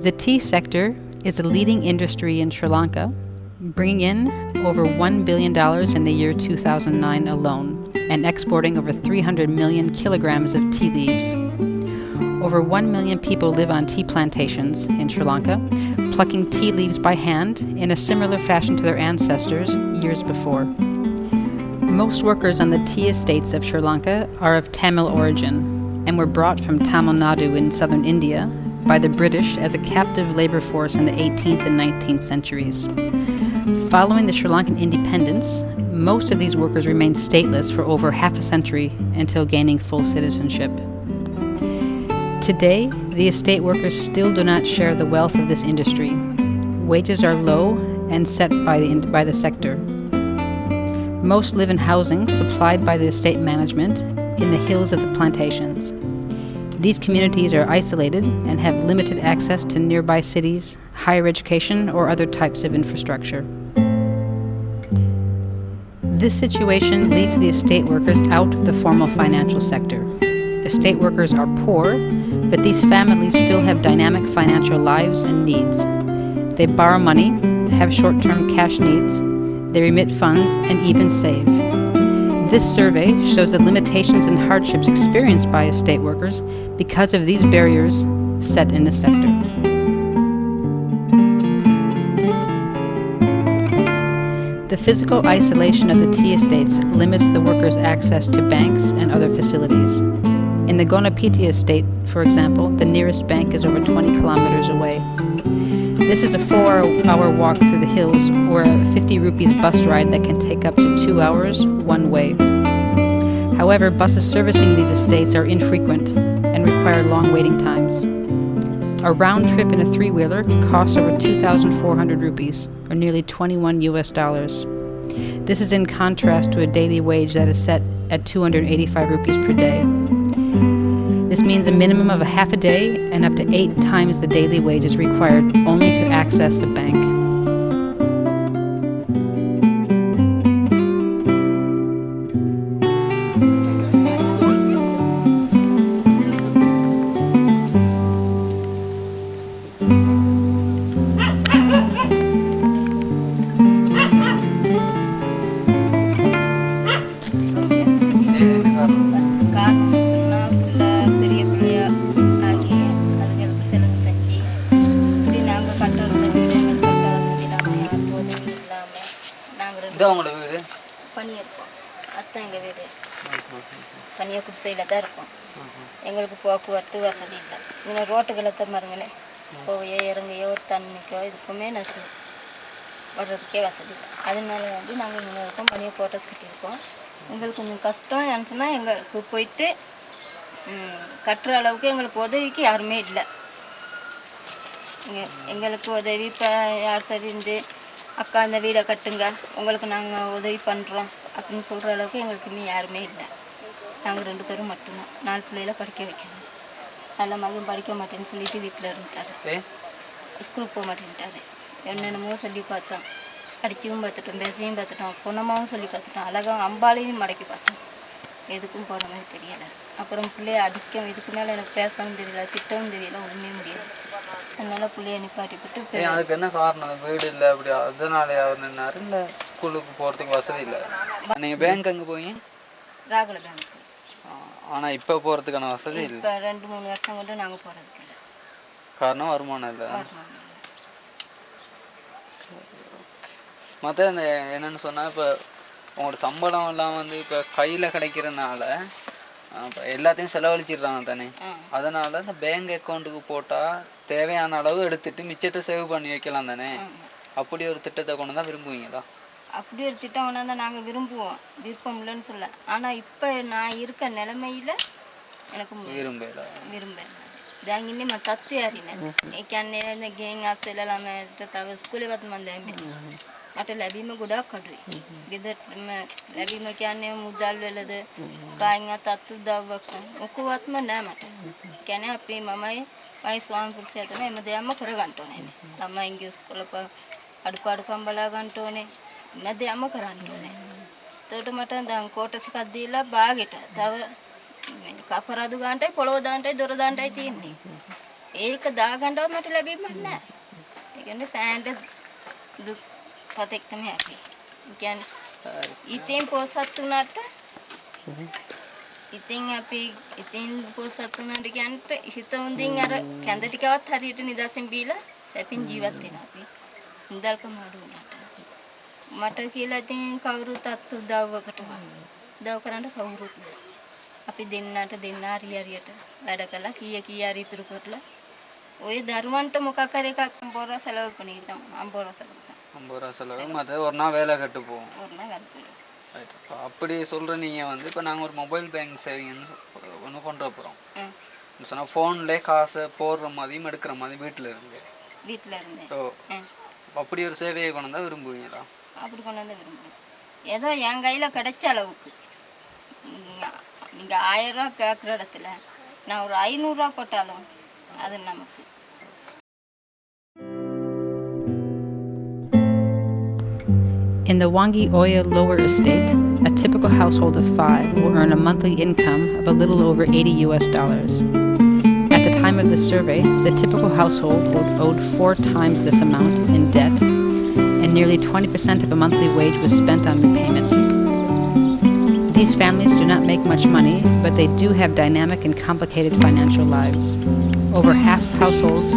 The tea sector is a leading industry in Sri Lanka, bringing in over $1 billion in the year 2009 alone, and exporting over 300 million kilograms of tea leaves. Over 1 million people live on tea plantations in Sri Lanka, plucking tea leaves by hand in a similar fashion to their ancestors years before. Most workers on the tea estates of Sri Lanka are of Tamil origin and were brought from Tamil Nadu in southern India by the British as a captive labor force in the 18th and 19th centuries. Following the Sri Lankan independence, most of these workers remained stateless for over half a century until gaining full citizenship. Today, the estate workers still do not share the wealth of this industry. Wages are low and set by the sector. Most live in housing supplied by the estate management in the hills of the plantations. These communities are isolated and have limited access to nearby cities, higher education, or other types of infrastructure. This situation leaves the estate workers out of the formal financial sector. Estate workers are poor, but these families still have dynamic financial lives and needs. They borrow money, have short-term cash needs, they remit funds, and even save. This survey shows the limitations and hardships experienced by estate workers because of these barriers set in the sector. The physical isolation of the tea estates limits the workers' access to banks and other facilities. In the Gonapiti estate, for example, the nearest bank is over 20 kilometers away. This is a 4-hour walk through the hills or a 50 rupees bus ride that can take up to 2 hours one way. However, buses servicing these estates are infrequent and require long waiting times. A round trip in a three-wheeler costs over 2,400 rupees, or nearly $21 US. This is in contrast to a daily wage that is set at 285 rupees per day. This means a minimum of a half a day and up to 8 times the daily wage is required only to access a bank. எங்களுக்கு போக்குவரத்து வசதி இல்லை. இங்கே ரோட்டுகளை தான் பாருங்களே, போவையோ இறங்கையோ ஒரு தண்ணிக்கோ இதுக்குமே நஷ்டம் வர்றதுக்கே வசதி இல்லை. அதனால நாங்கள் இங்கே இருக்கோம், பனியை குவார்ட்டர்ஸ் கட்டியிருக்கோம். எங்களுக்கு கொஞ்சம் கஷ்டம் ஏன்னுச்சுன்னா எங்களுக்கு போயிட்டு கட்டுற அளவுக்கு எங்களுக்கு உதவிக்கு யாருமே இல்லை. எங்களுக்கு உதவி இப்போ யார் சரி இருந்து அக்கா இந்த வீடை கட்டுங்க, உங்களுக்கு நாங்கள் உதவி பண்ணுறோம் அப்படின்னு சொல்கிற அளவுக்கு எங்களுக்கு இன்னும் யாருமே இல்லை. நாங்கள் 2 பேரும் மட்டும்தான். 4 பிள்ளைகளை படிக்க வைக்கணும். நல்ல மகன் படிக்க மாட்டேன்னு சொல்லிட்டு வீட்டில் இருந்துட்டாரு, ஸ்கூலுக்கு போக மாட்டேன்ட்டாரு. என்னென்னமோ சொல்லி பார்த்தோம், படிக்கவும் பார்த்துட்டோம், பேசையும் பார்த்துட்டோம், பொண்ணமாவும் சொல்லி பார்த்துட்டோம், அழகாக அம்பாலையும் மடக்கி பார்த்தோம். எதுக்கும் போகிற மாதிரி தெரியலை. அப்புறம் பிள்ளைய அடிக்க இதுக்கு மேலே எனக்கு பேசவும் தெரியல, திட்டவும் தெரியல, ஒன்றுமே முடியாது. அதனால பிள்ளைய நிப்பாட்டி விட்டு. அதுக்கு என்ன காரணம்? வீடு இல்லை அப்படி அதனால அவர் நின்னாரு, இல்லை ஸ்கூலுக்கு போகிறதுக்கு வசதி இல்லை. நீங்கள் பேங்க் அங்கே போய் ராகுல பேங்க். ஆனால் இப்போ போகிறதுக்கான வசதி இல்லை. இப்போ 2-3 வருஷம் கொண்டு நாங்கள் போகிறதுக்கு இல்லை. காரணம் வருமானம் இல்லை. மற்ற இந்த என்னென்னு சொன்னால், இப்போ உங்களோட சம்பளம் எல்லாம் இப்போ கையில் கிடைக்கிறனால இப்போ எல்லாத்தையும் செலவழிச்சிடுறாங்க தானே. அதனால் இந்த பேங்க் அக்கௌண்ட்டுக்கு போட்டால் தேவையான அளவு எடுத்துட்டு மிச்சத்தை சேவ் பண்ணி வைக்கலாம் தானே. அப்படி ஒரு திட்டத்தை கொண்டு தான் விரும்புவீங்களா? அப்படி ஒரு திட்டம் ஒன்று தான் நாங்கள் விரும்புவோம், விருப்பம் இல்லைன்னு சொல்ல. ஆனால் இப்போ நான் இருக்க நிலைமையில் எனக்கு விரும்ப දැන් මම තත්ත්වය හරිනේ. ඒ කියන්නේ ගෙන් අස්සෙලලම තව ස්කූලේ වත් මම දැන් මට ලැබීම ගොඩක් අඩුයි. ගෙදරම ලැබීම කියන්නේ මුදල් වලද කායින්වත් අත්උදව්වක් මොකවත්ම නෑ මට. කියන්නේ අපි මමයි ස්වාමි පුරුෂයා තමයි හැම දෙයක්ම කරගන්න ඕනේ. ළමයින්ගේ ඉස්කෝලේ අඩුපාඩුකම් බලා ගන්න ඕනේ. හැම දෙයක්ම කරන්න ඕනේ. ඒකට මට දැන් කෝටස් එකක් දීලා බාගෙට තව කපරාදු ගන්නටයි පොළොව දාන්නටයි දොර දාන්නටයි තියෙන්නේ. ඒක දාගන්නවත් මට ලැබෙන්නේ නැහැ. ඒ කියන්නේ සෑහෙන දුක් පතෙක් තමයි අපි. ඒ කියන්නේ ඉතින් පොසත් උනාට ඉතින් අපි ඉතින් පොසත් උනාට කියන්ට හිත හොඳින් අර කැඳ ටිකවත් හරියට නිදසෙන් බීලා සැපින් ජීවත් වෙනවා අපි. මුදල්කම අඩු වුණාට. මට කියලා ඉතින් කවුරුත් අත් උදව්වකට උදව් කරන්න කවුරුත් නැහැ. අපි දෙන්නට දෙන්න හරියට වැඩ කළා කීය හරි ඉතුරු කරලා ඔය දරුවන්ට මොකක් හරි එකක් අම්බෝරා සලවල් පණීතම් අම්බෝරா செலவு மற்ற ஒரு நாள் வேலை கட்டு போவோம். ஒரு நாள் வேலை ரைட். இப்போ அப்படி சொல்கிற நீங்கள் வந்து இப்போ நாங்கள் ஒரு மொபைல் பேங்க் சேவிங்னு ஒன்று கொண்டு போகிறோம். சொன்னால் ஃபோன்லேயே காசை போடுற மாதிரியும் எடுக்கிற மாதிரி வீட்டில் இருந்து ஓ அப்படி ஒரு சேவையை கொண்டு வந்தால் விரும்புவீங்களா? அப்படி கொண்டு வந்து விரும்புவேன். ஏதோ என் கையில் கிடைச்ச அளவுக்கு நீங்கள் 1000 ரூபா கேட்குற இடத்துல நான் ஒரு 500 ரூபா போட்டாலும் அது நமக்கு. In the Wangi Oya Lower Estate, a typical household of 5 will earn a monthly income of a little over $80. At the time of the survey, the typical household owed 4 times this amount in debt, and nearly 20% of a monthly wage was spent on repayment. These families do not make much money, but they do have dynamic and complicated financial lives. Over half of households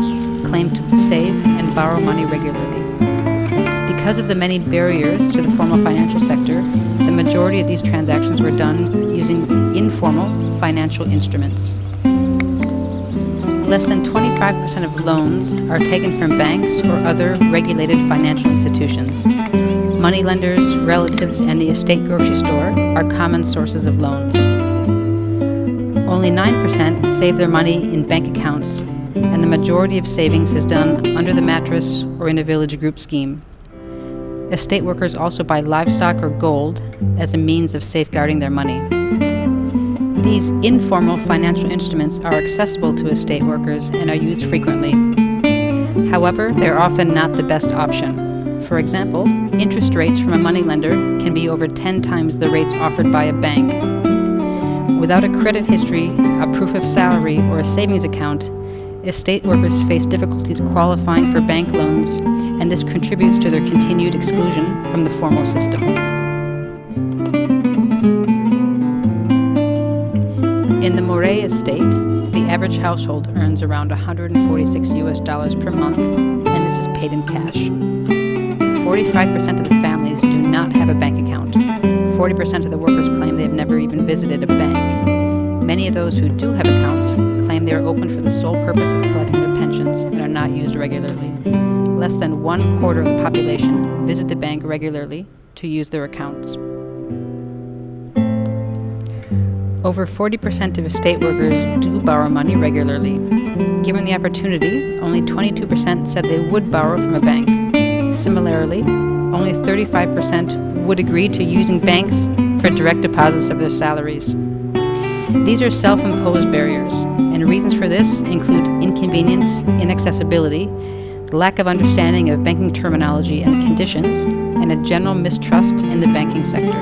claim to save and borrow money regularly. Because of the many barriers to the formal financial sector, the majority of these transactions were done using informal financial instruments. Less than 25% of loans are taken from banks or other regulated financial institutions. Moneylenders, relatives, and the estate grocery store are common sources of loans. Only 9% save their money in bank accounts, and the majority of savings is done under the mattress or in a village group scheme. Estate workers also buy livestock or gold as a means of safeguarding their money. These informal financial instruments are accessible to estate workers and are used frequently. However, they're often not the best option. For example, interest rates from a moneylender can be over 10 times the rates offered by a bank. Without a credit history, a proof of salary, or a savings account, estate workers face difficulties qualifying for bank loans, and this contributes to their continued exclusion from the formal system. In the Moray estate, the average household earns around $146 per month, and this is paid in cash. 45% of the families do not have a bank account. 40% of the workers claim they have never even visited a bank. Many of those who do have accounts claim they are open for the sole purpose of collecting their pensions and are not used regularly. Less than 1/4 of the population visit the bank regularly to use their accounts. Over 40% of estate workers do borrow money regularly. Given the opportunity, only 22% said they would borrow from a bank. Similarly, only 35% would agree to using banks for direct deposits of their salaries. These are self-imposed barriers, and reasons for this include inconvenience, inaccessibility, the lack of understanding of banking terminology and conditions, and a general mistrust in the banking sector.